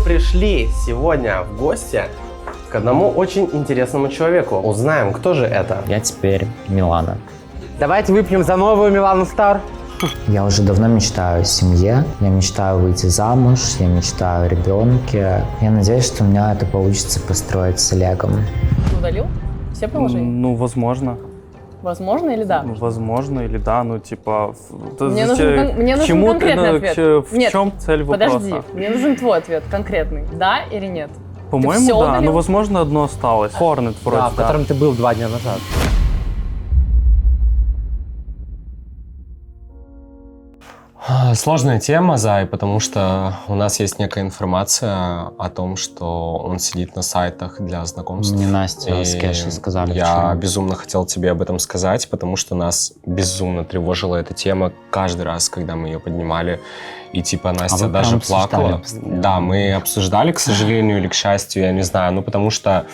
пришли сегодня в гости к одному очень интересному человеку. Узнаем, кто же это. Я теперь Милана. Давайте выпьем за новую Милану Стар. Я уже давно мечтаю о семье, я мечтаю выйти замуж, я мечтаю о ребенке. Я надеюсь, что у меня это получится построить с Олегом. Удалил все приложения? Ну, возможно. Возможно или да? Возможно или да, ну типа... Мне нужен конкретный ответ. В чем цель вопроса? Подожди, мне нужен твой ответ конкретный. Да или нет? По-моему, да. удалил? Ну, возможно, одно осталось. Hornet вроде, Да, в котором ты был 2 дня назад. Сложная тема, Зай, потому что у нас есть некая информация о том, что он сидит на сайтах для знакомств. Мне Настя с Кешей сказали Я вчера. безумно хотел тебе об этом сказать, потому что нас безумно тревожила эта тема каждый раз, когда мы ее поднимали. И типа Настя вы даже прям плакала. обсуждали? Да, мы обсуждали, к сожалению или к счастью, я не знаю. Ну, потому что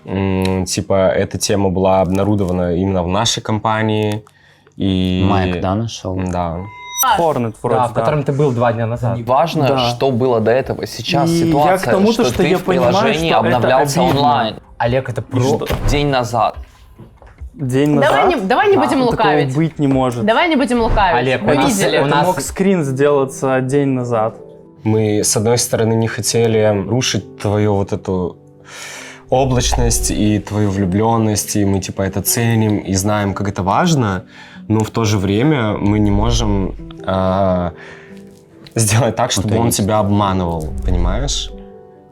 типа эта тема была обнародована именно в нашей компании. И... Майк, да, нашел? Да. Hornet вроде, Да, в котором ты был 2 дня назад. Неважно, Да. что было до этого. Сейчас И ситуация, я к тому, что что ты я в понимаю, приложении что это обновлялся обидно. онлайн. Олег, это День назад. День назад. Давай не будем Такого лукавить. быть не может. Давай не будем лукавить. Олег, Мы у нас- видели. у Это нас- мог скрин сделаться день назад. Мы, с одной стороны, не хотели рушить твою вот эту облачность и твою влюбленность, и мы типа это ценим и знаем, как это важно, но в то же время мы не можем сделать так, чтобы он тебя обманывал, понимаешь?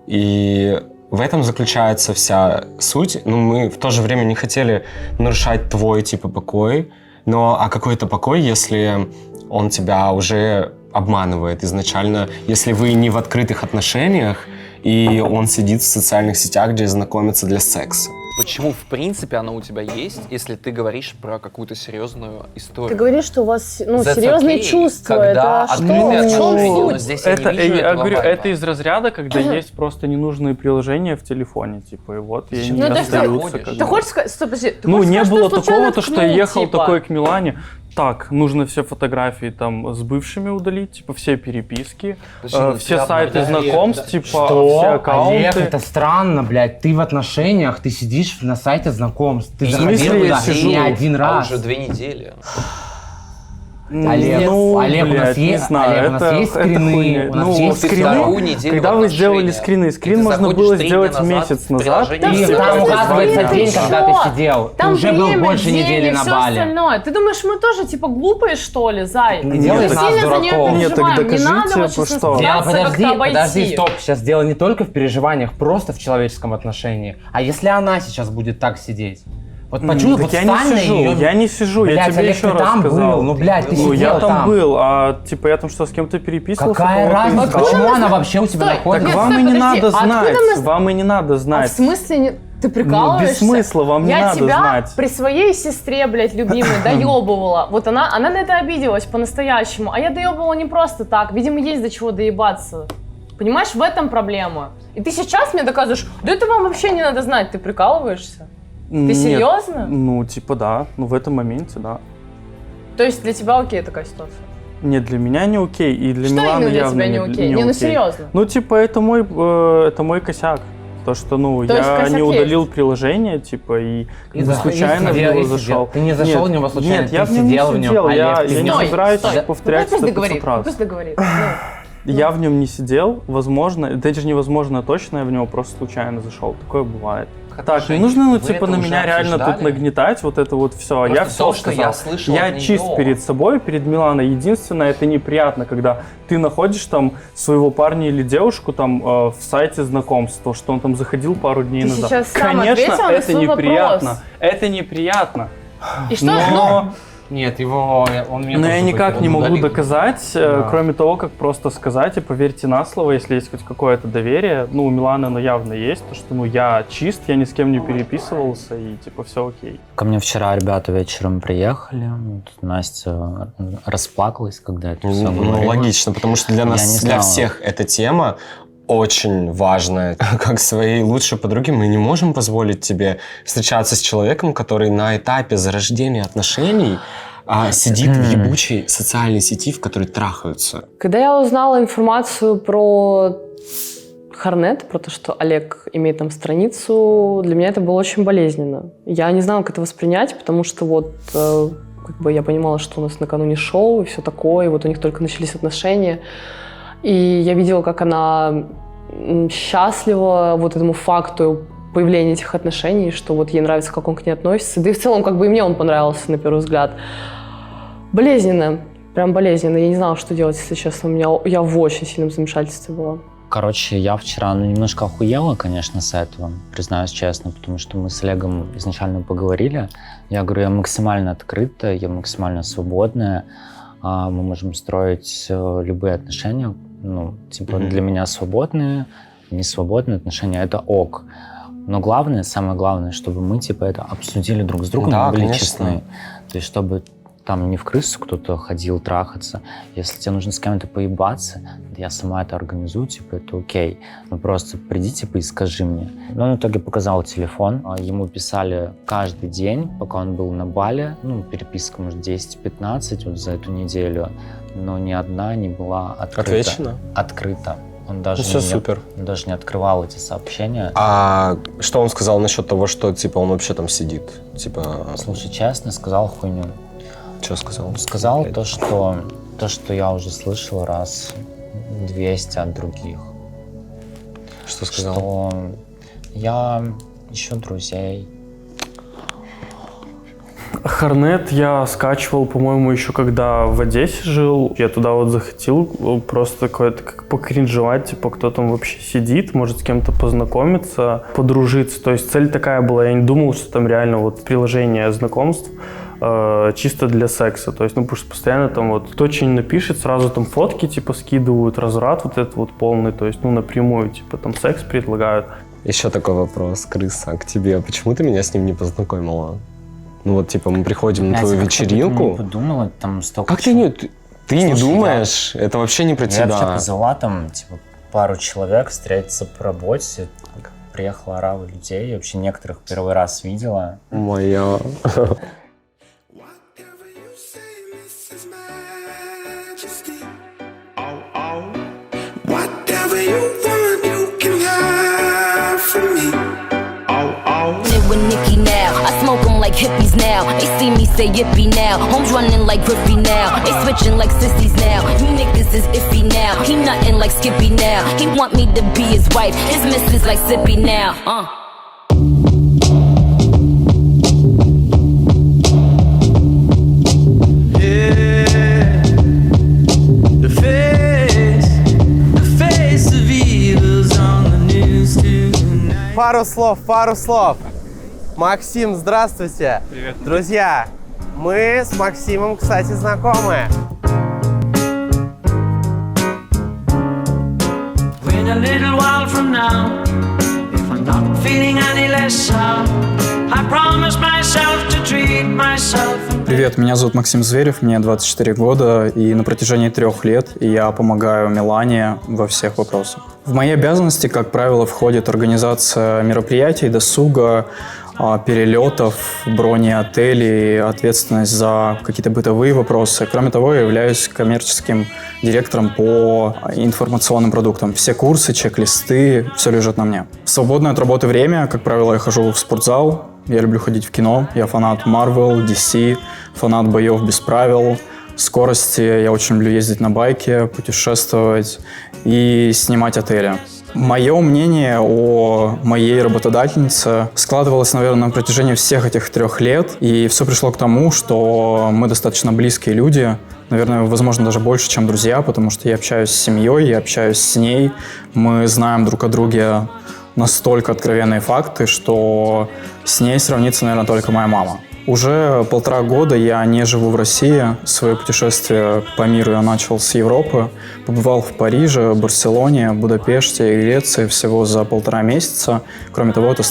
И в этом заключается вся суть. Ну, мы в то же время не хотели нарушать твой типа покой, но а какой это покой, если он тебя уже обманывает изначально, если вы не в открытых отношениях, и он сидит в социальных сетях, где знакомится для секса. Почему, в принципе, оно у тебя есть, если ты говоришь про какую-то серьезную историю? Ты говоришь, что у вас That's серьезные okay, чувства. когда Это что? открытые В чем отношения, но суть? здесь я не вижу я этого говорю, вайба. это из разряда, когда есть просто ненужные приложения в телефоне, типа, и вот, и они Ну, это остаются. что? как Ты бы. хочешь сказать, стоп, подожди, ты Ну, хочешь не сказать, было что случайно такого, то, что я ткнул, ехал типа? такой к Милане. Так, нужно все фотографии там с бывшими удалить, типа все переписки, Подожди, все ну, сайты да, знакомств, типа Что? все аккаунты. Олег, это странно, блядь. Ты в отношениях, ты сидишь на сайте знакомств. Ты В заходил смысле я туда сижу? не один А раз. уже 2 недели. Олег, Ну, Олег, у нас блядь, не есть, знаю, Олег, у нас это- есть это скрины, хуйня. у нас Ну, есть Ты скрины, вторую неделю когда в вы сделали отношениях, скрины, и скрин ты можно заходишь было 3 сделать дня назад месяц в назад. приложение, Да И всё, там это указывается скрины, день, ты когда что? ты сидел. Ты Там уже был время, больше день недели и на всё Бали. остальное. Ты думаешь, мы тоже типа глупые, что ли, Зай? Не делай Мы нас сильно за неё дураков. Нет, так переживаем. Не докажите, надо вот сейчас что? нас Дело, пытаться как-то обойти. подожди, стоп. Сейчас дело не только в переживаниях, просто в человеческом отношении. А если она сейчас будет так сидеть? Вот почему Так вот я встань на не сижу, её- я не сижу, я Блядь, тебе Олег, еще ты раз там сказал. был, ну, блядь, ты Ну, сидел я там там. был, а типа я там что, с кем-то переписывался? Какая кого-то разница? искал? Почему Откуда она мы- вообще у тебя Стой, Так находится? Нет, вам стой, и не подожди, надо а знать, откуда мы- вам и не надо А в знать. смысле не... Ты прикалываешься? без смысла, вам не я надо тебя знать. при своей сестре, блядь, любимой доебывала. Вот она на это обиделась по-настоящему. А я доебывала не просто так. Видимо, есть до чего доебаться. Понимаешь, в этом проблема. И ты сейчас мне доказываешь, да это вам вообще не надо знать. Ты прикалываешься? Ты Нет, серьезно? Ну, типа да, ну в этом моменте, да. То есть для тебя окей такая ситуация? Нет, для меня не окей, и для Что Миланы именно для явно тебя не окей? Не, ну окей. серьезно. Ну, типа, это мой косяк. То, что, ну, То есть я косяк не удалил приложение, типа, и как бы случайно в сидел, него и сидел. зашел. Ты не зашел в него случайно, Нет, ты я в нем сидел в не нем, сидел, я Олег, ты не Стой, собираюсь стой. повторять Ну, это пусть 500 раз. Пусть договорит. Ну. Я в нем не сидел, возможно, даже невозможно точно, я в него просто случайно зашел. Такое бывает. Так, не нужно, ну, Вы типа, это на уже меня реально тут обсуждали? нагнетать, вот это вот все. Просто Я все то, что сказал. я слышал Я от чист неё. перед собой, перед Миланой. Единственное, это неприятно, когда ты находишь там своего парня или девушку там в сайте знакомства, что он там заходил пару дней Ты назад. сейчас сам Конечно, ответил на это свой неприятно. вопрос. Это неприятно. И что? Но, Нет, его, он меня но тоже я никак не выкинул. могу удалил. доказать, кроме того, как просто сказать и поверьте на слово, если есть хоть какое-то доверие. Ну, у Миланы оно явно есть, то что, ну, я чист, я ни с кем не переписывался, и, типа, все окей. Ко мне вчера ребята вечером приехали. Вот Настя расплакалась, когда это все Ну, говорила. логично, потому что для Я не нас, для знала. всех эта тема очень важная. Как своей лучшей подруге мы не можем позволить тебе встречаться с человеком, который на этапе зарождения отношений сидит в ебучей социальной сети, в которой трахаются. Когда я узнала информацию про Хорнет, про то, что Олег имеет там страницу, для меня это было очень болезненно. Я не знала, как это воспринять, потому что вот как бы я понимала, что у нас накануне шоу и все такое, и вот у них только начались отношения. И я видела, как она счастлива вот этому факту появления этих отношений, что вот ей нравится, как он к ней относится. Да и в целом, как бы и мне он понравился на первый взгляд. Болезненно, прям болезненно. Я не знала, что делать, если честно. Я в очень сильном замешательстве была. Короче, я вчера немножко охуела, конечно, с этого, признаюсь честно, потому что мы с Олегом изначально поговорили. Я говорю, я максимально открытая, я максимально свободная. Мы можем строить любые отношения. Ну, типа, для меня свободные, несвободные отношения — это ок. Но главное, самое главное, чтобы мы, типа, это обсудили друг с другом, Да, были конечно. честны. То есть, чтобы там не в крысу кто-то ходил трахаться. Если тебе нужно с кем-то поебаться, я сама это организую, типа, это окей. Ну, просто приди, типа, и скажи мне. Но он в итоге показал телефон. Ему писали каждый день, пока он был на Бали. Ну, переписка, может, 10-15 вот за эту неделю. Но ни одна не была открыта. Отвечено? Открыта. Он даже, Ну, всё супер. Он даже не открывал эти сообщения. А что он сказал насчет того, что, типа, он вообще там сидит? Типа, Слушай, честно, сказал хуйню. что сказал? Сказал то, что я уже слышал раз 200 от других. Что сказал? Что я ищу друзей. Хорнет я скачивал, по-моему, еще когда в Одессе жил. Я туда вот захотел просто какое-то как покринжевать, типа, кто там вообще сидит, может с кем-то познакомиться, подружиться. То есть цель такая была, я не думал, что там реально вот приложение знакомств чисто для секса. То есть, ну, потому что постоянно там вот кто что-нибудь напишет, сразу там фотки, типа, скидывают, разврат вот этот вот полный, то есть, ну, напрямую, типа, там секс предлагают. Еще такой вопрос, крыса, к тебе. Почему ты меня с ним не познакомила? Ну вот, типа, мы приходим на твою вечеринку. Я подумала, там столько... Как ты не... Ты не Слушай, думаешь? Это вообще не про Я тебя. вообще позвала там, типа, пару человек встретиться по работе. Приехала орава людей. Я вообще некоторых первый раз видела. Моя. With Nicki now, I smoke them like hippies now. They see me say yippee now. Homes running like Griffey now. They switching like sissies now. You niggas is iffy now. He nothing like Skippy now. He want me to be his wife. His missus like Sippy now. Пару слов. Максим, здравствуйте. Привет. Друзья, мы с Максимом, кстати, знакомы. In a little while from now, if I'm not feeling any less sound, I promise myself to treat myself. Привет, меня зовут Максим Зверев, мне 24 года, и на протяжении 3 лет я помогаю Милане во всех вопросах. В мои обязанности, как правило, входит организация мероприятий, досуга, перелетов, брони отелей, ответственность за какие-то бытовые вопросы. Кроме того, я являюсь коммерческим директором по информационным продуктам. Все курсы, чек-листы, все лежит на мне. В свободное от работы время, как правило, я хожу в спортзал, я люблю ходить в кино, я фанат Marvel, DC, фанат боев без правил, скорости, я очень люблю ездить на байке, путешествовать и снимать отели. Мое мнение о моей работодательнице складывалось, наверное, на протяжении всех этих 3 лет, и все пришло к тому, что мы достаточно близкие люди, наверное, возможно, даже больше, чем друзья, потому что я общаюсь с семьей, я общаюсь с ней, мы знаем друг о друге настолько откровенные факты, что с ней сравнится, наверное, только моя мама. Уже 1,5 года я не живу в России. Свое путешествие по миру я начал с Европы. Побывал в Париже, Барселоне, Будапеште и Греции всего за 1,5 месяца. Кроме того, это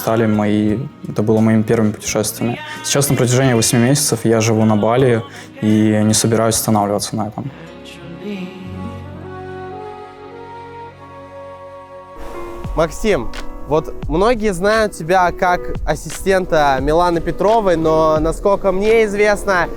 было моими первыми путешествиями. Сейчас на протяжении 8 месяцев я живу на Бали и не собираюсь останавливаться на этом. Максим, вот многие знают тебя как ассистента Миланы Петровой, но, насколько мне известно,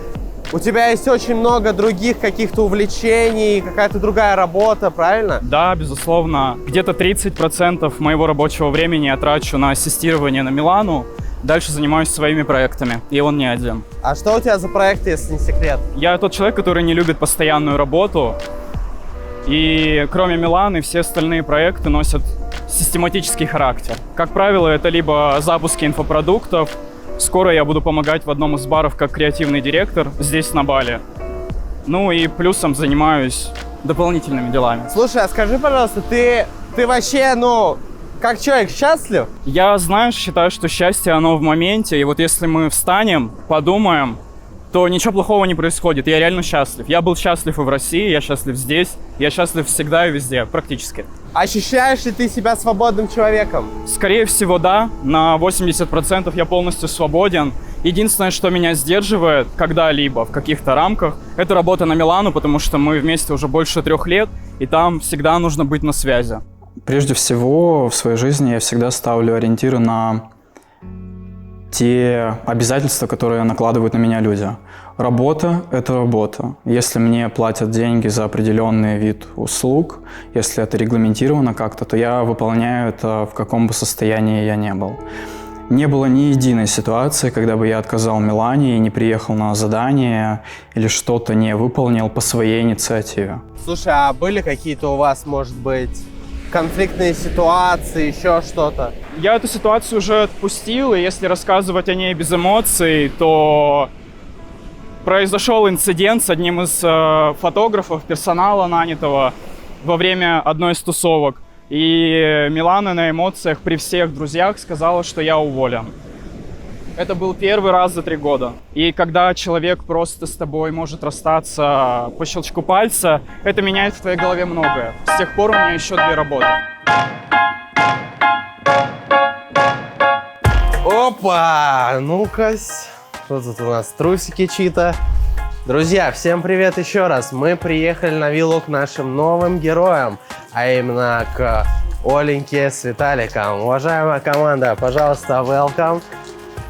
у тебя есть очень много других каких-то увлечений, какая-то другая работа, правильно? Да, безусловно. Где-то 30% моего рабочего времени я трачу на ассистирование на Милану. Дальше занимаюсь своими проектами, и он не один. А что у тебя за проекты, если не секрет? Я тот человек, который не любит постоянную работу. И кроме Миланы, все остальные проекты носят систематический характер. Как правило, это либо запуски инфопродуктов. Скоро я буду помогать в одном из баров как креативный директор здесь, на Бали. Ну и плюсом занимаюсь дополнительными делами. Слушай, а скажи, пожалуйста, ты вообще, как человек счастлив? Я, знаешь, считаю, что счастье, оно в моменте. И вот если мы встанем, подумаем, то ничего плохого не происходит. Я реально счастлив. Я был счастлив и в России, я счастлив здесь. Я счастлив всегда и везде, практически. Ощущаешь ли ты себя свободным человеком? Скорее всего, да. На 80% я полностью свободен. Единственное, что меня сдерживает когда-либо в каких-то рамках, это работа на Милану, потому что мы вместе уже больше 3 лет, и там всегда нужно быть на связи. Прежде всего, в своей жизни я всегда ставлю ориентиры на те обязательства, которые накладывают на меня люди. Работа – это работа. Если мне платят деньги за определенный вид услуг, если это регламентировано как-то, то я выполняю это в каком бы состоянии я не был. Не было ни единой ситуации, когда бы я отказал Милане и не приехал на задание или что-то не выполнил по своей инициативе. Слушай, а были какие-то у вас, может быть, конфликтные ситуации, еще что-то? Я эту ситуацию уже отпустил, и если рассказывать о ней без эмоций, то произошел инцидент с одним из фотографов, персонала нанятого во время одной из тусовок. И Милана на эмоциях при всех друзьях сказала, что я уволен. Это был первый раз за 3 года. И когда человек просто с тобой может расстаться по щелчку пальца, это меняет в твоей голове многое. С тех пор у меня еще 2 работы. Опа! Ну-ка, что тут у нас? Трусики чьи-то. Друзья, всем привет еще раз. Мы приехали на виллу к нашим новым героям, а именно к Оленьке с Виталиком. Уважаемая команда, пожалуйста, welcome.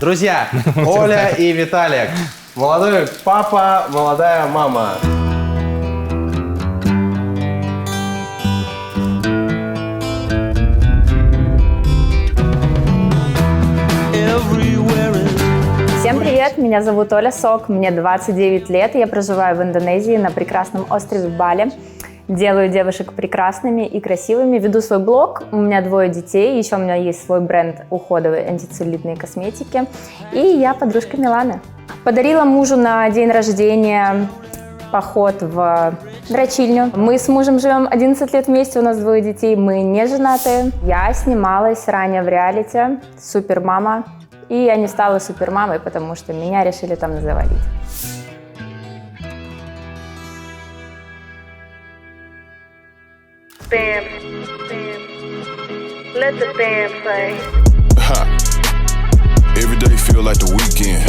Друзья, Оля и Виталик. Молодой папа, молодая мама. Всем привет, меня зовут Оля Сок, мне 29 лет, я проживаю в Индонезии на прекрасном острове Бали. Делаю девушек прекрасными и красивыми, веду свой блог, у меня 2 детей, еще у меня есть свой бренд уходовой антицеллюлитной косметики, и я подружка Миланы. Подарила мужу на день рождения поход в дрочильню. Мы с мужем живем 11 лет вместе, у нас 2 детей, мы не женаты. Я снималась ранее в реалити «Супермама», и я не стала супермамой, потому что меня решили там завалить. Let the band play. Every day feel like the weekend.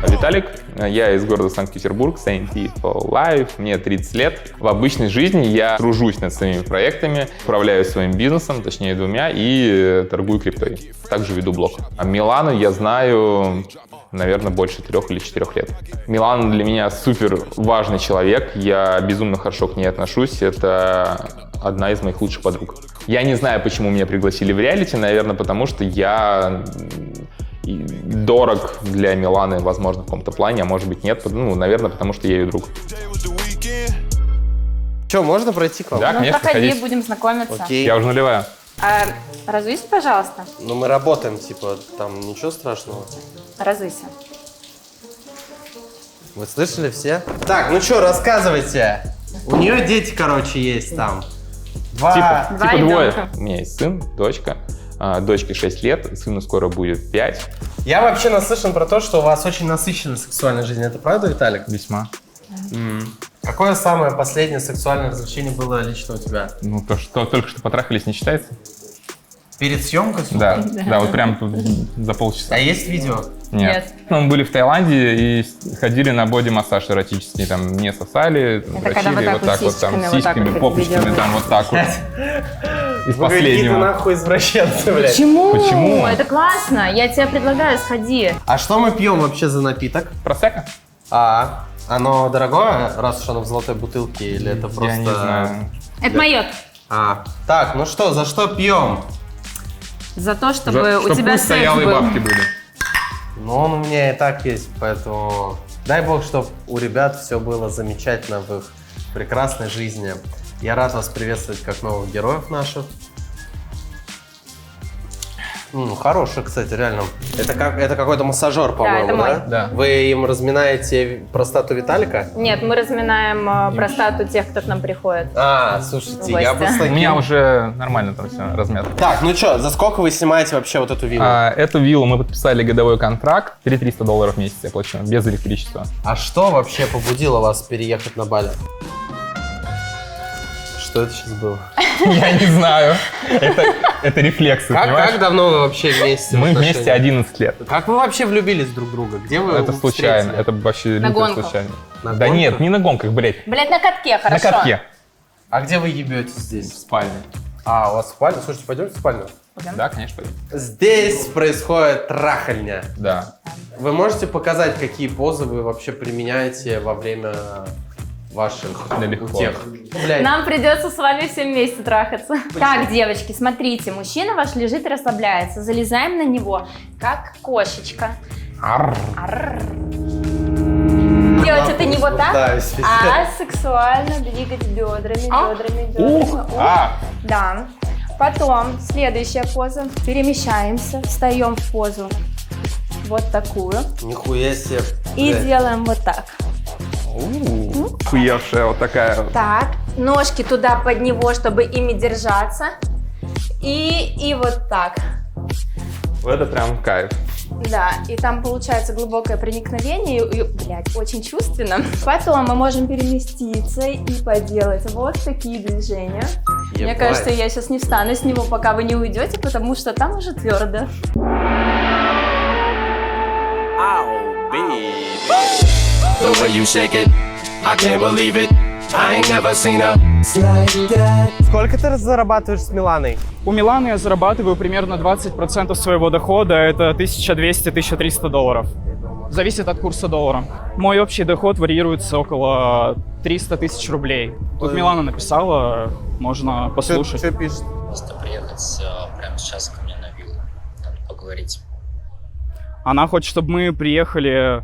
Виталик, я из города Санкт-Петербург, Scientific Life, мне 30 лет. В обычной жизни я тружусь над своими проектами, управляю своим бизнесом, точнее 2, и торгую криптой. Также веду блог. А Милану я знаю, наверное, больше 3 или 4 лет. Милана для меня супер важный человек, я безумно хорошо к ней отношусь, это одна из моих лучших подруг. Я не знаю, почему меня пригласили в реалити, наверное, потому что я дорог для Миланы, возможно, в каком-то плане, а может быть нет, наверное, потому что я ее друг. Че, можно пройти к вам? Да, конечно, проходи, сходить. будем знакомиться. Окей. Я уже нулевая. Разуйся, пожалуйста. Ну, мы работаем, типа, там ничего страшного. Разуйся. Вы слышали все? Так, ну что, рассказывайте. У нее дети, короче, есть там. 2. Типа 2. У меня есть сын, дочка. Дочке 6 лет, сыну скоро будет 5. Я вообще наслышан про то, что у вас очень насыщенная сексуальная жизнь. Это правда, Виталик? Весьма. Какое самое последнее сексуальное развлечение было лично у тебя? Ну, то, что только что потрахались, не считается? Перед съемкой? Да, да, вот прям тут за полчаса. А есть видео? Нет. Мы были в Таиланде и ходили на боди-массаж эротический. Там не сосали, дрочили вот так вот, там, сиськами, попочками, там вот так вот. Из Вы какие-то последнего. нахуй извращенцы, блядь. Почему? Это классно. Я тебе предлагаю, сходи. А что мы пьем вообще за напиток? Просекко. Оно дорогое, раз уж оно в золотой бутылке, или это просто... Я не знаю. Это мое. Так, ну что, за что пьем? За то, чтобы у Чтоб тебя пусть секс стоялые был. бабки были. Ну, он у меня и так есть, поэтому дай бог, чтобы у ребят все было замечательно в их прекрасной жизни. Я рад вас приветствовать как новых героев наших. Хороший, кстати, реально. Это какой-то массажер, по-моему, это мой. да? Вы им разминаете простату Виталика? Нет, мы разминаем простату тех, кто к нам приходит. Слушайте, я бы с У таким... меня уже нормально там все размято. Так, ну что, за сколько вы снимаете вообще вот эту виллу? Эту виллу мы подписали годовой контракт. $300 в месяц я плачу, без электричества. А что вообще побудило вас переехать на Бали? Что это сейчас было? Я не знаю. Это рефлексы, понимаешь? Как давно вы вообще вместе? Мы вместе 11 лет. Как вы вообще влюбились друг в друга? Где вы Это случайно, встретили? это вообще На лютая гонках. случайность. На Да гонках? нет, не на гонках, блядь. Блять, на катке, На хорошо. катке. А где вы ебетесь здесь? В спальне. У вас спальня? Слушайте, пойдемте в спальню. Да, конечно, пойдем. Здесь происходит трахальня. Да. Вы можете показать, какие позы вы вообще применяете во время ваших утех? Блядь. Нам придется с вами все вместе трахаться. Так, девочки, смотрите, мужчина ваш лежит и расслабляется. Залезаем на него, как кошечка. Арр. Делать это не вот так, а сексуально двигать бедрами. Да. Потом следующая поза. Перемещаемся, встаем в позу вот такую. Нихуя себе. И делаем вот так. Хуевшая вот такая. Так, ножки туда под него, чтобы ими держаться. И вот так. Это прям кайф. Да, и там получается глубокое проникновение, и, блядь, очень чувственно. Потом мы можем переместиться и поделать вот такие движения. Мне кажется, я сейчас не встану с него, пока вы не уйдете, потому что там уже твердо. The way you shake it, I can't believe it. I ain't never seen a like that. Сколько ты зарабатываешь с Миланой? У Миланы я зарабатываю примерно 20% своего дохода, это $1200-1300. Зависит от курса доллара. Мой общий доход варьируется около 300 тысяч рублей. Тут Милана написала, можно послушать. Что пишет? Просто приехать прямо сейчас ко мне на виллу, надо поговорить. Она хочет, чтобы мы приехали,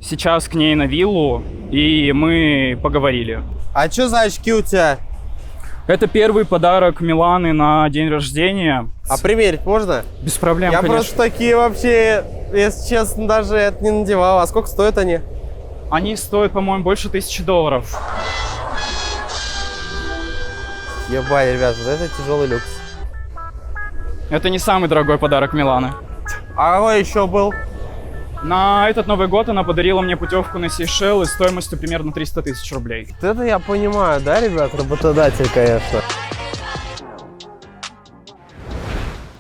сейчас к ней на виллу, и мы поговорили. А что за очки у тебя? Это первый подарок Миланы на день рождения. А примерить можно? Без проблем, Я конечно. просто такие вообще, если честно, даже это не надевал. А сколько стоят они? Они стоят, по-моему, больше $1000. Ебать, ребят, вот это тяжелый люкс. Это не самый дорогой подарок Миланы. А какой еще был? На этот Новый год она подарила мне путевку на Сейшелы стоимостью примерно 300 тысяч рублей. Вот это я понимаю, да, ребят, работодатель, конечно.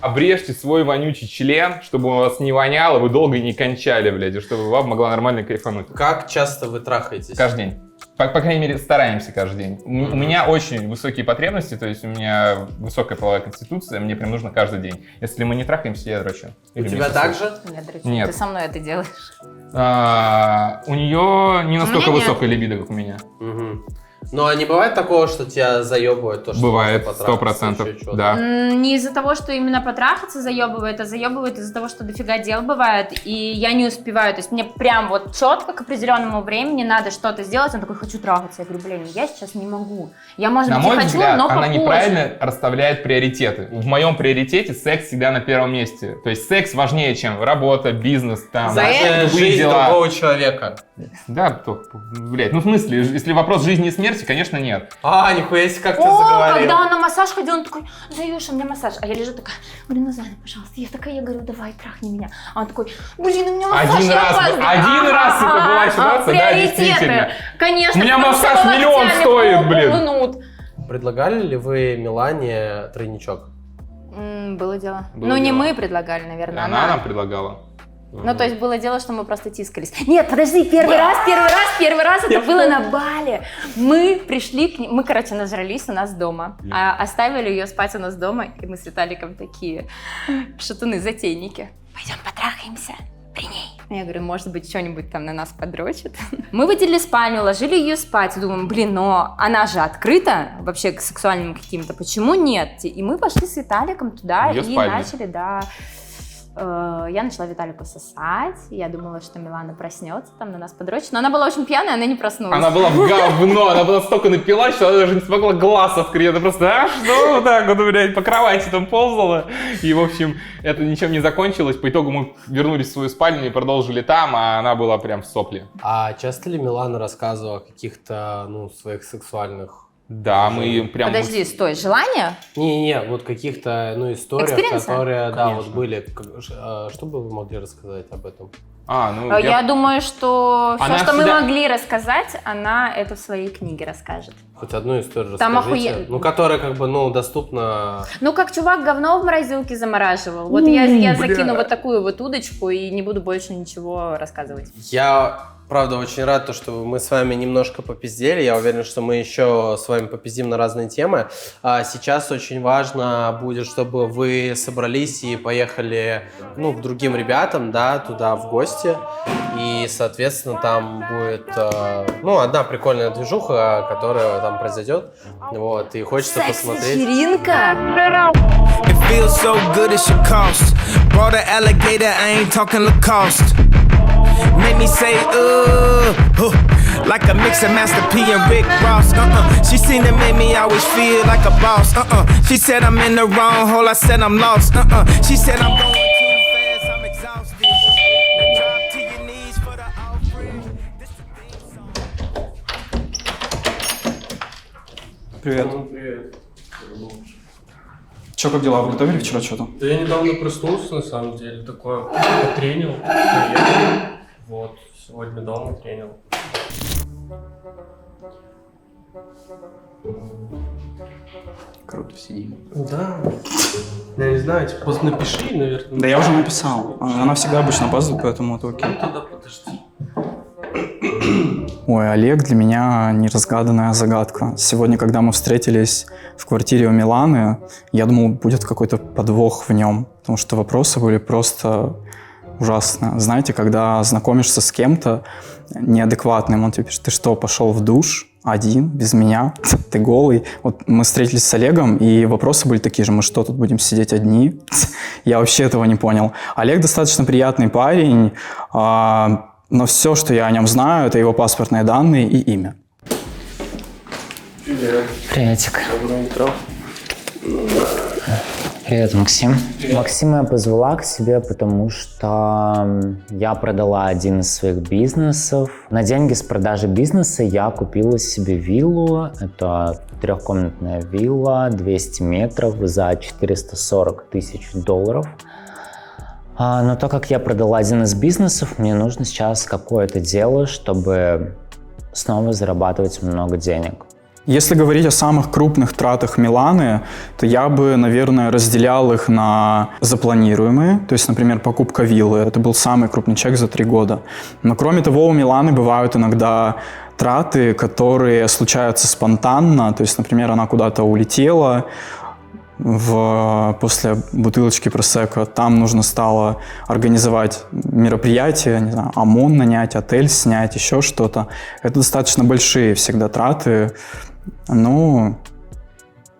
Обрежьте свой вонючий член, чтобы он вас не воняло, вы долго не кончали, блядь, и чтобы вам могла нормально кайфануть. Как часто вы трахаетесь? Каждый день. По крайней мере, стараемся каждый день. У меня очень высокие потребности, то есть у меня высокая половая конституция, мне прям нужно каждый день. Если мы не трахаемся, я дрочу. У тебя так же? Нет. Ты со мной это делаешь. У нее не настолько нет. высокая либидо, как у меня. Ну, а не бывает такого, что тебя заебывает то, что Бывает, можно потрахаться, 100%, еще чего-то? да. Не из-за того, что именно потрахаться заебывает, а заебывает из-за того, что дофига дел бывает, и я не успеваю. То есть мне прям вот четко к определенному времени надо что-то сделать. Он такой, хочу трахаться. Я говорю, блин, я сейчас не могу. Я, может На быть, и мой хочу, взгляд, но она попозже. неправильно расставляет приоритеты. В моем приоритете секс всегда на первом месте. То есть секс важнее, чем работа, бизнес, там, Даже жизнь другого человека. Да, блядь, ну в смысле, если вопрос жизни и смерти, конечно, нет. А, нихуя себе, как ты О, заговорил. когда он на массаж ходил, он такой, Заюша, у меня массаж. А я лежу такая, говорю, Назар, пожалуйста. Я такая, я говорю, давай, трахни меня. А он такой, блин, у меня массаж, Один я раз, опаздываю. один раз, сука, была ситуация, да, приоритеты. действительно. Конечно. У меня потому массаж что миллион локтями стоит, блин. полминут. Предлагали ли вы Милане тройничок? Было дело. Было Ну, не дело. мы предлагали, наверное, Она нам предлагала. Ну, то есть было дело, что мы просто тискались. Нет, подожди, первый раз это было на Бали. Мы пришли к ней, мы, короче, нажрались у нас дома, а оставили ее спать у нас дома, и мы с Виталиком такие шатуны-затейники. Пойдем потрахаемся при ней. Я говорю, может быть, что-нибудь там на нас подрочит. Мы выделили спальню, ложили ее спать, думаем, блин, но она же открыта вообще к сексуальным каким-то, почему нет? И мы пошли с Виталиком туда Её и спальня. начали, да. Я начала Виталику сосать, я думала, что Милана проснется, там на нас подрочит, но она была очень пьяная, она не проснулась. Она была в говно, она была столько напилась, что она даже не смогла глаз открыть. Она просто, что вот так вот, блядь, по кровати там ползала. И, в общем, это ничем не закончилось. По итогу мы вернулись в свою спальню и продолжили там, а она была прям в сопле. А часто ли Милана рассказывала о каких-то, ну, своих сексуальных... Да, мы прям... Подожди, стой, желание? Не-не, вот каких-то, ну, историях, Экспириенсы? которые, да, Конечно. вот были. Что бы вы могли рассказать об этом? Ну, Я думаю, что все, Она что всегда- мы могли рассказать, она это в своей книге расскажет. Хоть одну историю Там расскажите. охуенно. Ну, которая, как бы, ну, доступна... Ну, как чувак говно в морозилке замораживал. Вот я закину вот такую вот удочку и не буду больше ничего рассказывать. Я, правда, очень рад, что мы с вами немножко попиздели. Я уверен, что мы еще с вами попиздим на разные темы. А сейчас очень важно будет, чтобы вы собрались и поехали, ну, к другим ребятам, да, туда в гости. И, соответственно, там будет, ну, одна прикольная движуха, которая там произойдет. Вот, и хочется посмотреть. Вечеринка! It feels so good it should cost. Brought an alligator, I ain't talking Lacoste. Made me say, like a mix of Master P and Rick Ross. She seen it made me always feel like a boss. She said I'm in the wrong hole, I said I'm lost. She said I'm going too fast, I'm exhausted. Now drop to your knees for the offering. Привет. Привет. Че, как дела? Вы готовили вчера что-то? Да я недавно проснулся, на самом деле, такое потренил, поехал. Вот, сегодня дома тренил. Круто сидим. Да. Я не знаю, типа, просто напиши, наверное. Да я уже написал. Она всегда обычно опаздывает, поэтому это окей. Тогда подожди. Ой, Олег для меня неразгаданная загадка. Сегодня, когда мы встретились в квартире у Миланы, я думал, будет какой-то подвох в нем, потому что вопросы были просто ужасные. Знаете, когда знакомишься с кем-то неадекватным, он тебе пишет, ты что, пошел в душ один, без меня, ты голый. Вот мы встретились с Олегом, и вопросы были такие же, мы что, тут будем сидеть одни? Я вообще этого не понял. Олег достаточно приятный парень, но все, что я о нем знаю, это его паспортные данные и имя. Привет. Приветик. Доброе утро. Привет, Максим. Максима я позвала к себе, потому что я продала один из своих бизнесов. На деньги с продажи бизнеса я купила себе виллу. Это трехкомнатная вилла, 200 метров за 440 тысяч долларов. Но так как я продала один из бизнесов, мне нужно сейчас какое-то дело, чтобы снова зарабатывать много денег. Если говорить о самых крупных тратах Миланы, то я бы, наверное, разделял их на запланируемые. То есть, например, покупка виллы. Это был самый крупный чек за 3 года. Но кроме того, у Миланы бывают иногда траты, которые случаются спонтанно. То есть, например, она куда-то улетела после бутылочки просекко. Там нужно стало организовать мероприятие, не знаю, ОМОН нанять, отель снять, еще что-то. Это достаточно большие всегда траты. Ну,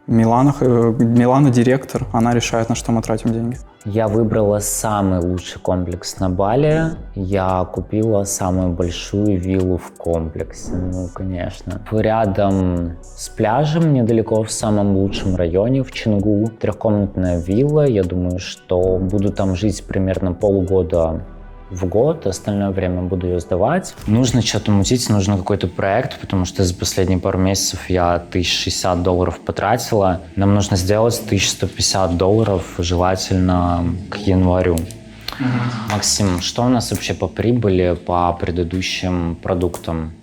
Милана директор, она решает, на что мы тратим деньги. Я выбрала самый лучший комплекс на Бали. Я купила самую большую виллу в комплексе. Ну, конечно. Рядом с пляжем, недалеко в самом лучшем районе, в Чингу. Трехкомнатная вилла. Я думаю, что буду там жить примерно полгода в год, остальное время буду ее сдавать. Нужно что-то мутить, нужно какой-то проект, потому что за последние пару месяцев я $1060 потратила. Нам нужно сделать $1150, желательно к январю. Максим, что у нас вообще по прибыли по предыдущим продуктам?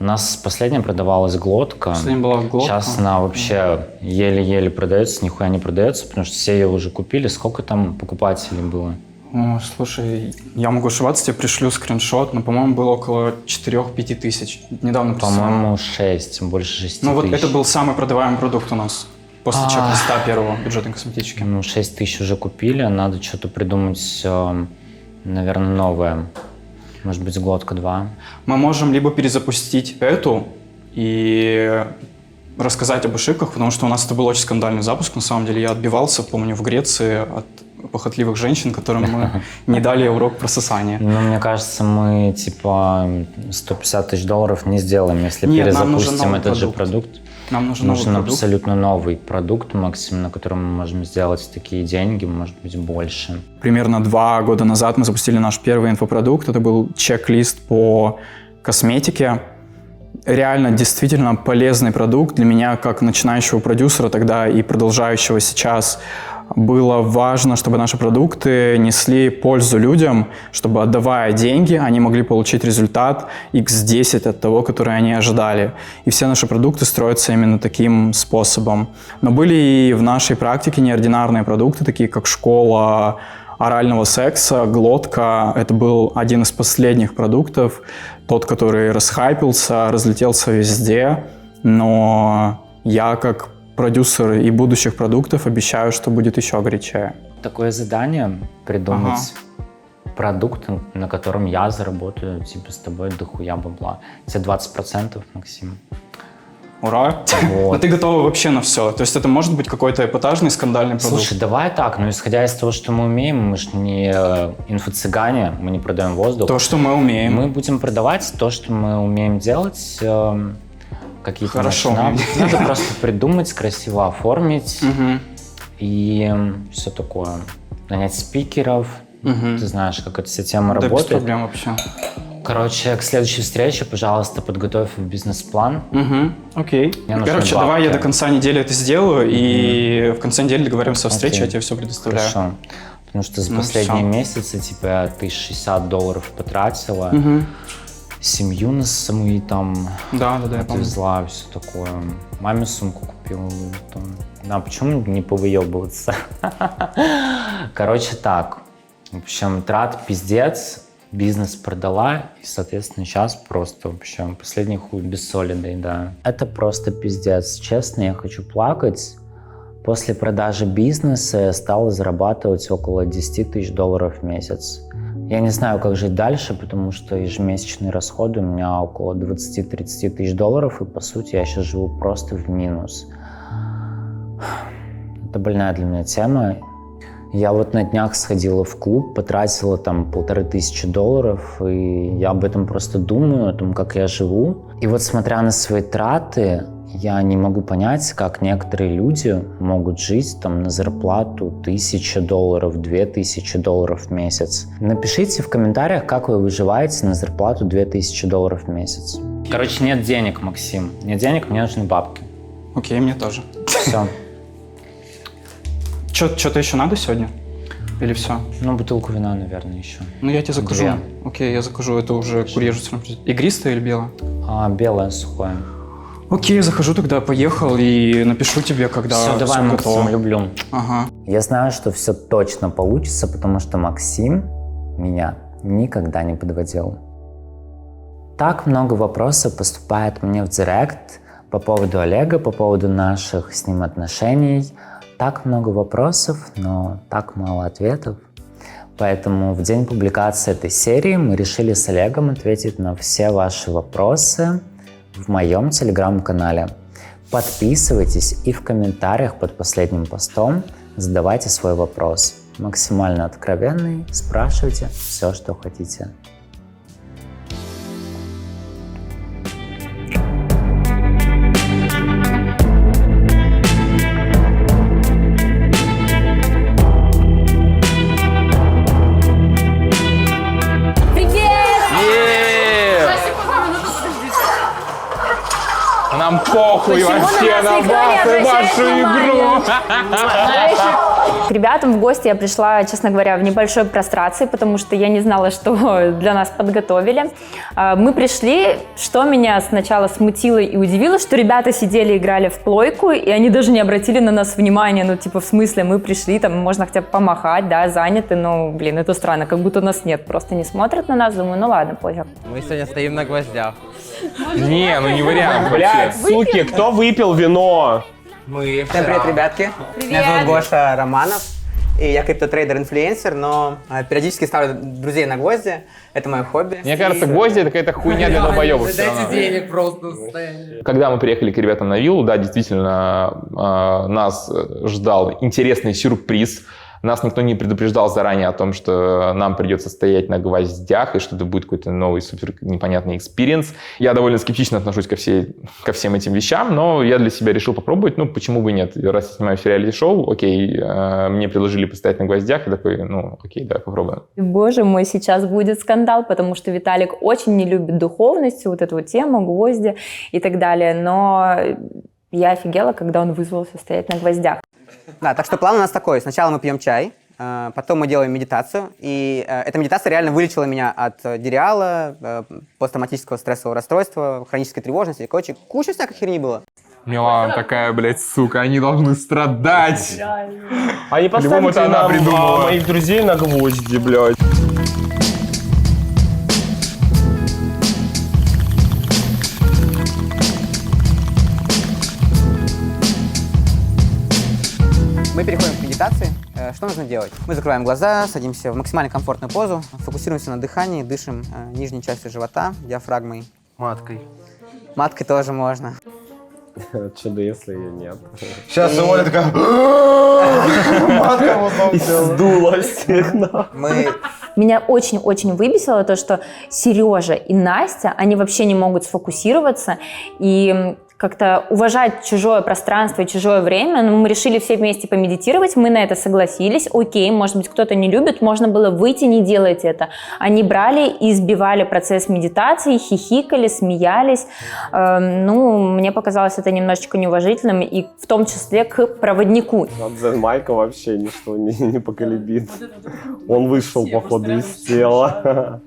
У нас последняя продавалась глотка. Последняя была глотка. Сейчас она вообще еле-еле продается, нихуя не продается, потому что все ее уже купили. Сколько там покупателей было? О, слушай, я могу ошибаться, тебе пришлю скриншот, но, по-моему, было около 4-5 тысяч. Недавно По-моему, 6, больше 6 Ну вот тысяч. это был самый продаваемый продукт у нас после чек-листа первого бюджетной косметички. Ну, 6 тысяч уже купили, надо что-то придумать, наверное, новое. Может быть, глотка 2. Мы можем либо перезапустить эту и рассказать об ошибках, потому что у нас это был очень скандальный запуск. На самом деле я отбивался, помню, в Греции от похотливых женщин, которым мы не дали урок прососания. Ну, мне кажется, мы типа $150 тысяч не сделаем, если Нет, нам нужен перезапустим новый этот же продукт. продукт. Нам нужен новый продукт. Абсолютно новый продукт, Максим, на котором мы можем сделать такие деньги, может быть, больше. Примерно 2 года назад мы запустили наш первый инфопродукт. Это был чек-лист по косметике. Реально, действительно полезный продукт для меня, как начинающего продюсера тогда и продолжающего сейчас. Было важно, чтобы наши продукты несли пользу людям, чтобы, отдавая деньги, они могли получить результат x10 от того, который они ожидали. И все наши продукты строятся именно таким способом. Но были и в нашей практике неординарные продукты, такие как школа орального секса, глотка. Это был один из последних продуктов, тот, который расхайпился, разлетелся везде. Но я, как продюсер и будущих продуктов, обещаю, что будет еще горячее. Такое задание — придумать продукт, на котором я заработаю типа с тобой дохуя бабла. Тебе 20%, Максим. Ура! Вот. Но ты готова вообще на все. То есть это может быть какой-то эпатажный, скандальный продукт. Слушай, давай так, но исходя из того, что мы умеем, мы же не инфо-цыгане, мы не продаем воздух. То, что мы умеем. Мы будем продавать то, что мы умеем делать, какие-то Хорошо. Надо просто придумать, красиво оформить и все такое. Нанять спикеров. Ты знаешь, как эта вся тема Да, работает. без проблем вообще. Короче, к следующей встрече, пожалуйста, подготовь бизнес-план. Окей. Мне нужны Короче, бабки. давай я до конца недели это сделаю, и в конце недели договоримся о встрече, я тебе все предоставляю. Хорошо. Потому что за Ну, последние всё. месяцы, типа, я $1060 потратила. Семью на саму там Да, я помню. отвезла, все такое. Маме сумку купила. Там. Да, почему не повыебываться? Короче, так. В общем, трат пиздец. Бизнес продала, и, соответственно, сейчас просто, в общем, последний хуй без соли доедаю. Это просто пиздец. Честно, я хочу плакать. После продажи бизнеса я стала зарабатывать около $10 тысяч в месяц. Я не знаю, как жить дальше, потому что ежемесячные расходы у меня около 20-30 тысяч долларов, и, по сути, я сейчас живу просто в минус. Это больная для меня тема. Я вот на днях сходила в клуб, потратила там $1500, и я об этом просто думаю, о том, как я живу. И вот смотря на свои траты, я не могу понять, как некоторые люди могут жить там на зарплату $1000, $2000 в месяц. Напишите в комментариях, как вы выживаете на зарплату $2000 в месяц. Короче, нет денег, Максим. Нет денег, мне нужны бабки. Окей, мне тоже. Все. Что-то еще надо сегодня? Или все? Ну, бутылку вина, наверное, еще. Ну, я тебе закажу. 2. Окей, я закажу. Это уже курьер. Игристое или белое? Белое, сухое. Окей, я захожу тогда, поехал и напишу тебе, когда Все, давай, Максим, готово. люблю. Ага. Я знаю, что все точно получится, потому что Максим меня никогда не подводил. Так много вопросов поступает мне в директ по поводу Олега, по поводу наших с ним отношений. Так много вопросов, но так мало ответов. Поэтому в день публикации этой серии мы решили с Олегом ответить на все ваши вопросы в моем телеграм-канале. Подписывайтесь и в комментариях под последним постом задавайте свой вопрос. Максимально откровенный, спрашивайте все, что хотите. Нам похуй Почему вообще на на нас никто не вас и обращает вашу внимания? игру. Знаешь, К ребятам в гости я пришла, честно говоря, в небольшой прострации, потому что я не знала, что для нас подготовили. Мы пришли, что меня сначала смутило и удивило, что ребята сидели, играли в плойку, и они даже не обратили на нас внимания, ну, типа, в смысле, мы пришли, там, можно хотя бы помахать, да, заняты, но, блин, это странно, как будто нас нет, просто не смотрят на нас, думаю, ну ладно, пофиг. Мы сегодня стоим на гвоздях. Не, ну не вариант. Блядь, суки, кто выпил вино? Мы Всем привет, ребятки. Привет. Меня зовут Гоша Романов, и я криптотрейдер-инфлюенсер, но периодически ставлю друзей на гвозди. Это мое хобби. Мне кажется, гвозди — это какая-то хуйня для долбоебов. Дайте денег просто на состояние. Когда мы приехали к ребятам на виллу, да, действительно, нас ждал интересный сюрприз. Нас никто не предупреждал заранее о том, что нам придется стоять на гвоздях и что это будет какой-то новый супер непонятный экспириенс. Я довольно скептично отношусь ко всем этим вещам, но я для себя решил попробовать, ну почему бы нет. Раз я снимаю реалити-шоу, окей, мне предложили постоять на гвоздях, и такой, ну окей, давай попробуем. Боже мой, сейчас будет скандал, потому что Виталик очень не любит духовность, вот эту вот тему, гвозди и так далее, но я офигела, когда он вызвался стоять на гвоздях. Да, так что план у нас такой. Сначала мы пьем чай, потом мы делаем медитацию. И эта медитация реально вылечила меня от диареала, посттравматического стрессового расстройства, хронической тревожности. Короче, куча всякой херни было. Милана такая, блядь, сука, они должны страдать. Они поставите нам моих друзей на гвозди, блядь. Мы переходим к медитации. Что нужно делать? Мы закрываем глаза, садимся в максимально комфортную позу, фокусируемся на дыхании, дышим нижней частью живота, диафрагмой. Маткой. Маткой тоже можно. Чудо, если ее нет. Сейчас Оля такая... Матка вот там сдула всех. Меня очень-очень выбесило то, что Сережа и Настя, они вообще не могут сфокусироваться и как-то уважать чужое пространство и чужое время. Но мы решили все вместе помедитировать, мы на это согласились. Окей, может быть, кто-то не любит, можно было выйти, не делать это. Они брали и сбивали процесс медитации, хихикали, смеялись. Ну, мне показалось это немножечко неуважительным, и в том числе к проводнику. Дзен Майка вообще ничто не поколебит. Он вышел, походу, из тела.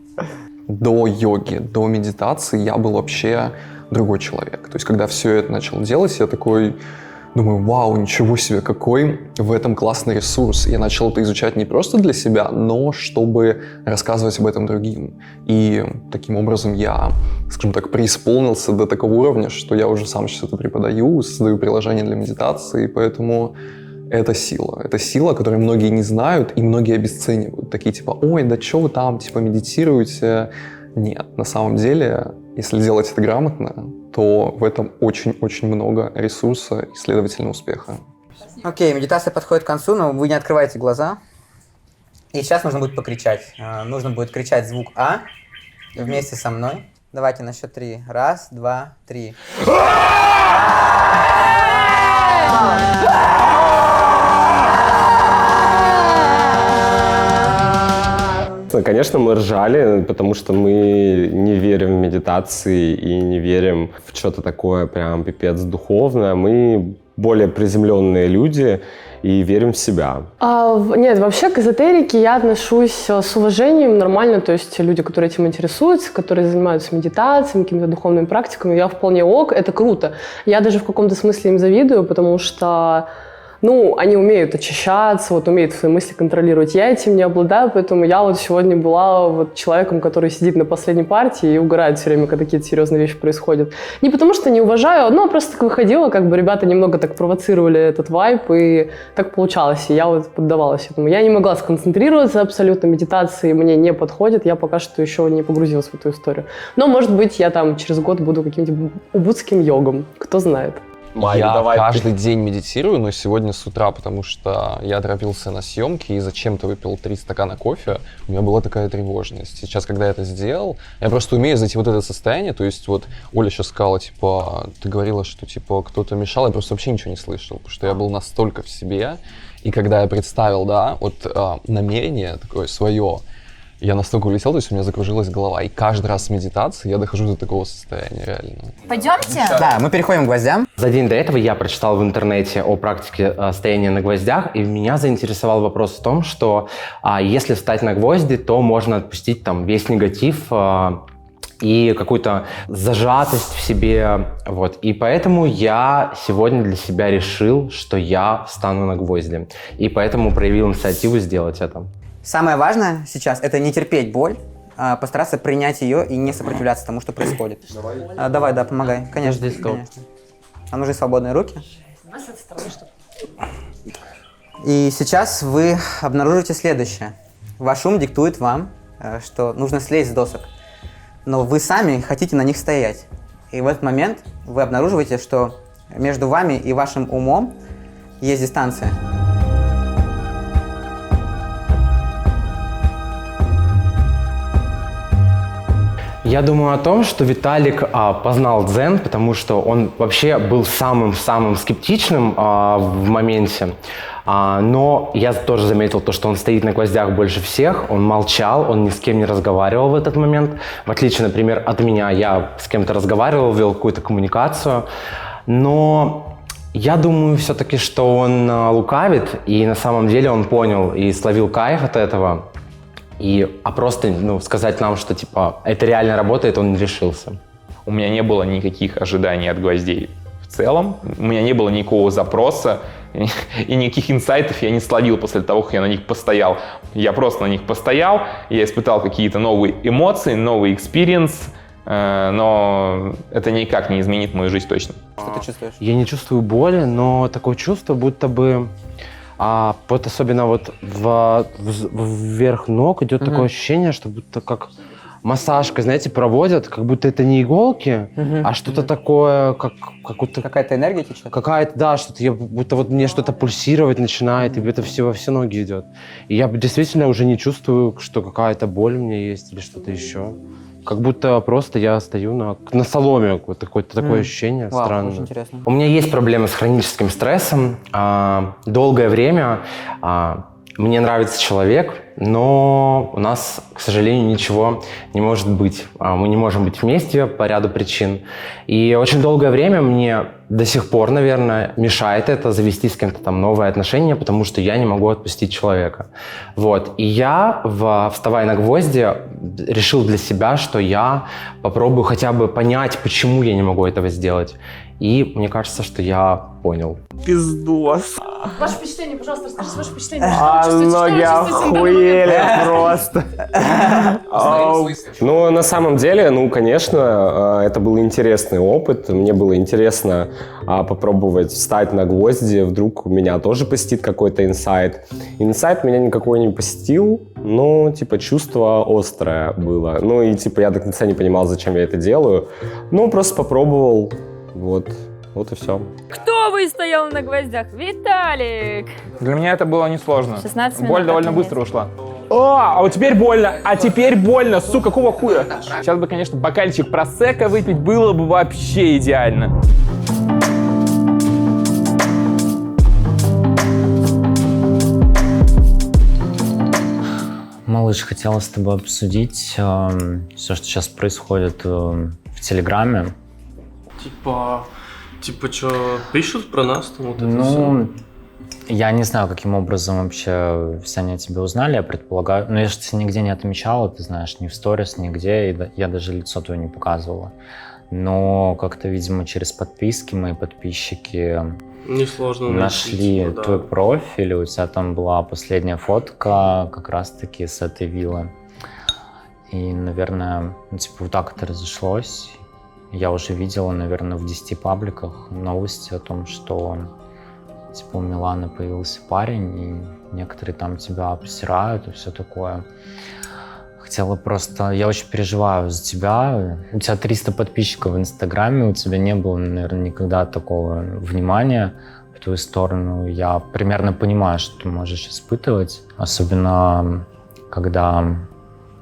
До йоги, до медитации я был вообще другой человек. То есть, когда все это начал делать, я такой думаю, вау, ничего себе, какой в этом классный ресурс. Я начал это изучать не просто для себя, но чтобы рассказывать об этом другим. И таким образом я, скажем так, преисполнился до такого уровня, что я уже сам сейчас это преподаю, создаю приложение для медитации, поэтому это сила. Это сила, которую многие не знают и многие обесценивают. Такие типа, ой, да что вы там, типа, медитируете? Нет, на самом деле, если делать это грамотно, то в этом очень-очень много ресурса и, следовательно, успеха. Окей, медитация подходит к концу, но вы не открываете глаза. И сейчас нужно будет покричать. Нужно будет кричать звук А вместе со мной. Давайте на счет 3. 1, 2, 3. Конечно, мы ржали, потому что мы не верим в медитации и не верим в что-то такое прям пипец духовное. Мы более приземленные люди и верим в себя. Нет, вообще к эзотерике я отношусь с уважением, нормально. То есть люди, которые этим интересуются, которые занимаются медитацией, какими-то духовными практиками, я вполне ок, это круто. Я даже в каком-то смысле им завидую, потому что они умеют очищаться, умеют свои мысли контролировать. Я этим не обладаю, поэтому я сегодня была человеком, который сидит на последней партии и угорает все время, когда какие-то серьезные вещи происходят. Не потому что не уважаю, но просто так выходила, ребята немного так провоцировали этот вайб, и так получалось, и я поддавалась этому. Я не могла сконцентрироваться абсолютно, медитации мне не подходит, я пока что еще не погрузилась в эту историю. Но, может быть, я через год буду каким-нибудь убудским йогом, кто знает. Я каждый день медитирую, но сегодня с утра, потому что я торопился на съемки и зачем-то выпил 3 стакана кофе, у меня была такая тревожность. Сейчас, когда я это сделал, я просто умею зайти в это состояние, то есть Оля сейчас сказала, ты говорила, что кто-то мешал, я просто вообще ничего не слышал, потому что я был настолько в себе, и когда я представил, намерение такое свое, Я настолько улетел, то есть у меня закружилась голова. И каждый раз с медитацией я дохожу до такого состояния, реально. Пойдемте? Да, мы переходим к гвоздям. За день до этого я прочитал в интернете о практике стояния на гвоздях, и меня заинтересовал вопрос в том, что если встать на гвозди, то можно отпустить там весь негатив и какую-то зажатость в себе. Вот. И поэтому я сегодня для себя решил, что я встану на гвозди. И поэтому проявил инициативу сделать это. Самое важное сейчас – это не терпеть боль, а постараться принять ее и не сопротивляться тому, что происходит. Давай, да, помогай. Конечно, конечно. Нам нужны свободные руки. И сейчас вы обнаружите следующее. Ваш ум диктует вам, что нужно слезть с досок, но вы сами хотите на них стоять. И в этот момент вы обнаруживаете, что между вами и вашим умом есть дистанция. Я думаю о том, что Виталик познал дзен, потому что он вообще был самым-самым скептичным в моменте. Но я тоже заметил то, что он стоит на гвоздях больше всех, он молчал, он ни с кем не разговаривал в этот момент. В отличие, например, от меня, я с кем-то разговаривал, вел какую-то коммуникацию. Но я думаю все-таки, что он лукавит, и на самом деле он понял и словил кайф от этого. А просто сказать нам, что типа это реально работает, он не решился. У меня не было никаких ожиданий от гвоздей в целом. У меня не было никакого запроса и никаких инсайтов я не словил после того, как я на них постоял. Я просто на них постоял, я испытал какие-то новые эмоции, новый экспириенс, но это никак не изменит мою жизнь точно. Что ты чувствуешь? Я не чувствую боли, но такое чувство, будто бы вот особенно вот вверх ног идет такое ощущение, что будто как массажкой, знаете, проводят, как будто это не иголки, а что-то такое, как какая-то энергия течет? Какая-то, да, что-то, будто вот мне что-то пульсировать начинает, и это все во все ноги идет. И я действительно уже не чувствую, что какая-то боль у меня есть или что-то еще. Как будто просто я стою на соломе, вот такое ощущение странное. Очень интересно. У меня есть проблемы с хроническим стрессом. Долгое время мне нравится человек, но у нас, к сожалению, ничего не может быть. Мы не можем быть вместе по ряду причин. И очень долгое время мне до сих пор, наверное, мешает это завести с кем-то там новые отношения, потому что я не могу отпустить человека. Вот. И я, вставая на гвозди, решил для себя, что я попробую хотя бы понять, почему я не могу этого сделать. И мне кажется, что я понял. Пиздос. Ваше впечатление, пожалуйста, расскажите ваше впечатление. Ноги охуели просто. Ну, на самом деле, конечно, это был интересный опыт. Мне было интересно попробовать встать на гвозди. Вдруг меня тоже посетит какой-то инсайт. Инсайт меня никакой не посетил, но, чувство острое было. Я до конца не понимал, зачем я это делаю. Просто попробовал. Вот и все. Кто выстоял на гвоздях? Виталик! Для меня это было несложно. 16 минут. Боль довольно быстро ушла. А вот теперь больно. Сука, какого хуя? Сейчас бы, конечно, бокальчик просекко выпить было бы вообще идеально. Малыш, хотела с тобой обсудить все, что сейчас происходит в Телеграме. Что, пишут про нас там вот это все? Я не знаю, каким образом вообще все они о тебе узнали, я предполагаю. Но я же тебя нигде не отмечала, ты знаешь, ни в сторис, нигде, и я даже лицо твое не показывала. Но как-то, видимо, через подписки мои подписчики Несложно нашли найти, твой профиль, и у тебя там была последняя фотка как раз-таки с этой виллы. И, наверное, вот так это разошлось. Я уже видела, наверное, в 10 пабликах новости о том, что у Миланы появился парень, и некоторые там тебя обсирают и все такое. Хотела просто... Я очень переживаю за тебя. У тебя 300 подписчиков в Инстаграме, у тебя не было, наверное, никогда такого внимания в твою сторону. Я примерно понимаю, что ты можешь испытывать, особенно когда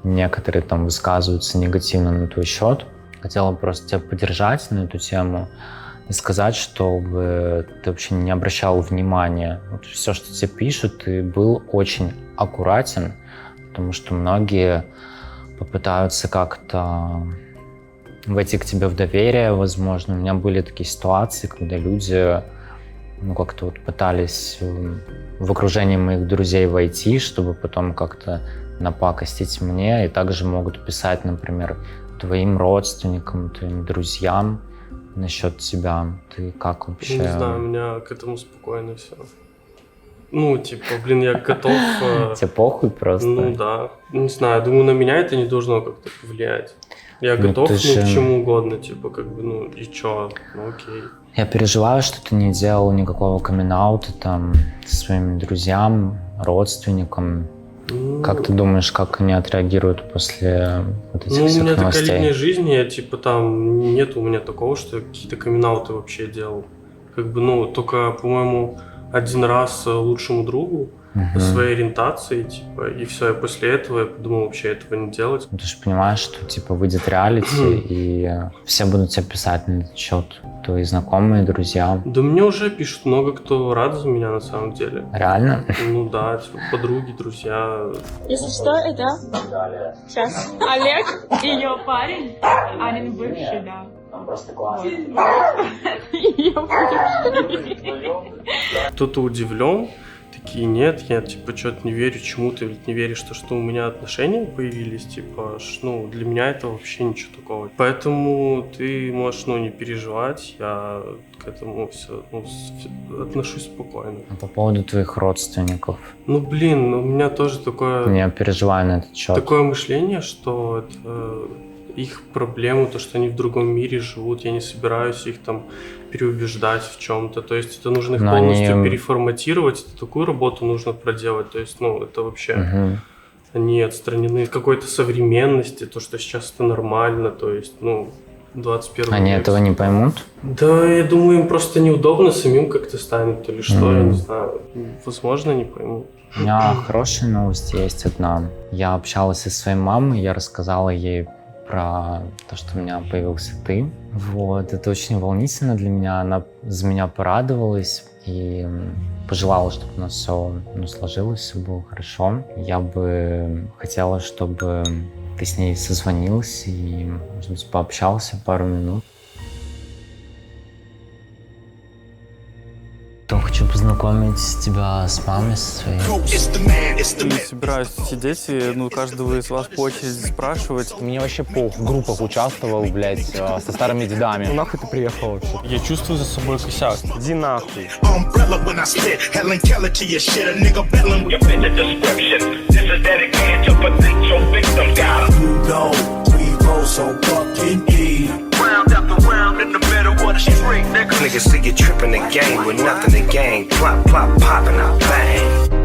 некоторые там высказываются негативно на твой счет. Хотела просто тебя поддержать на эту тему и сказать, чтобы ты вообще не обращал внимания. Вот все, что тебе пишут, ты был очень аккуратен, потому что многие попытаются как-то войти к тебе в доверие, возможно. У меня были такие ситуации, когда люди как-то вот пытались в окружении моих друзей войти, чтобы потом как-то напакостить мне, и также могут писать, например, твоим родственникам, твоим друзьям насчет тебя. Ты как вообще? Не знаю, у меня к этому спокойно все. Ну, типа, блин, я готов... Тебе похуй просто? Ну да. Не знаю, думаю, на меня это не должно как-то повлиять. Я готов к чему угодно, типа, как бы, ну и чё, ну окей. Я переживаю, что ты не делал никакого камин-аута там своим друзьям, родственникам. Как ты думаешь, как они отреагируют после вот этих всех новостей? У меня такая линия жизни, я типа там нет у меня такого, что я какие-то камин-ауты вообще делал. Как бы, ну, только, по-моему, один раз лучшему другу своей ориентации, типа, и все, и после этого я подумал вообще этого не делать. Ты же понимаешь, что, типа, выйдет реалити, и все будут тебе писать на этот счет, твои знакомые, друзья. Да мне уже пишут много кто рад за меня на самом деле. Реально? Ну да, типа, подруги, друзья. Если что, это сейчас Олег, ее парень, Анин бывший, да. Просто классно. Кто-то удивлен, такие, нет, я, типа, что-то не верю, чему ты не веришь, что у меня отношения появились, типа, ну, для меня это вообще ничего такого. Поэтому ты можешь, ну, не переживать, я к этому все, ну, отношусь спокойно. А по поводу твоих родственников? Ну, блин, у меня тоже такое... Не переживай на этот счет. Такое мышление, что это их проблемы, то, что они в другом мире живут, я не собираюсь их там переубеждать в чем-то, то есть это нужно их полностью переформатировать, это такую работу нужно проделать, то есть, ну, это вообще... Они отстранены от какой-то современности, то, что сейчас это нормально, то есть, ну, 21 век. Они этого не поймут? Да, я думаю, им просто неудобно самим как-то станет или что, я не знаю, возможно, не поймут. У меня хорошая новость есть одна. Я общалась со своей мамой, я рассказала ей про то, что у меня появился ты. Вот, это очень волнительно для меня. Она за меня порадовалась и пожелала, чтобы у нас все сложилось, все было хорошо. Я бы хотела, чтобы ты с ней созвонился и, может быть, пообщался пару минут. Хочу познакомить тебя с мамой своей. Не собираюсь сидеть и каждого из вас по очереди спрашивать. Мне вообще пох, в группах участвовал, блядь, со старыми дедами. Ну нахуй ты приехал вообще? Я чувствую за собой косяк. Иди нахуй. Round after round in the middle of the street, nigga. Niggas see you tripping the game with nothing to gain. Plop, plop, popping out, bang.